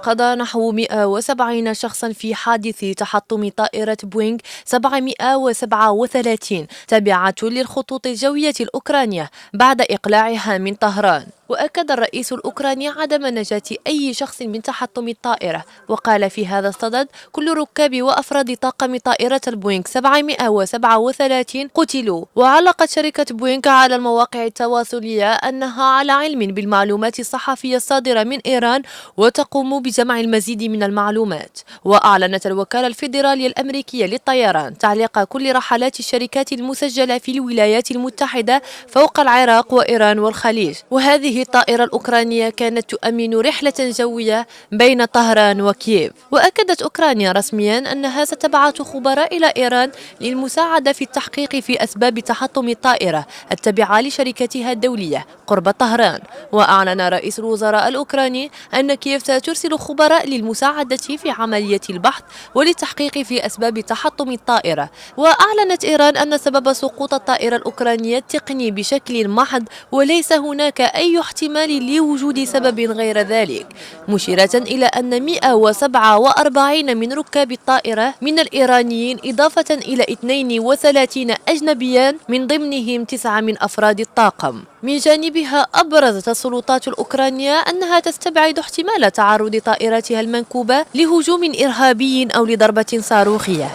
قضى نحو 170 شخصا في حادث تحطم طائرة بوينغ 737 تابعة للخطوط الجوية الأوكرانية بعد إقلاعها من طهران. وأكد الرئيس الأوكراني عدم نجاة أي شخص من تحطم الطائرة، وقال في هذا الصدد: كل ركاب وأفراد طاقم طائرة البوينغ 737 قتلوا. وعلقت شركة بوينغ على المواقع التواصلية أنها على علم بالمعلومات الصحفية الصادرة من إيران وتقوم بجمع المزيد من المعلومات. وأعلنت الوكالة الفيدرالية الأمريكية للطيران تعليق كل رحلات الشركات المسجلة في الولايات المتحدة فوق العراق وإيران والخليج. وهذه الطائرة الأوكرانية كانت تؤمن رحلة جوية بين طهران وكييف. وأكدت أوكرانيا رسميا أنها ستبعث خبراء إلى إيران للمساعدة في التحقيق في أسباب تحطم الطائرة التابعة لشركتها الدولية قرب طهران. وأعلن رئيس الوزراء الأوكراني أن كييف سترسل خبراء للمساعدة في عملية البحث وللتحقيق في أسباب تحطم الطائرة. وأعلنت إيران أن سبب سقوط الطائرة الأوكرانية تقني بشكل محض، وليس هناك أي احتمال لوجود سبب غير ذلك، مشيرة إلى أن 147 من ركاب الطائرة من الإيرانيين، إضافة إلى 32 أجنبيا من ضمنهم 9 من أفراد الطاقم. من جانبها أبرزت السلطات الأوكرانية أنها تستبعد احتمال تعرض طائرتها المنكوبة لهجوم إرهابي أو لضربة صاروخية.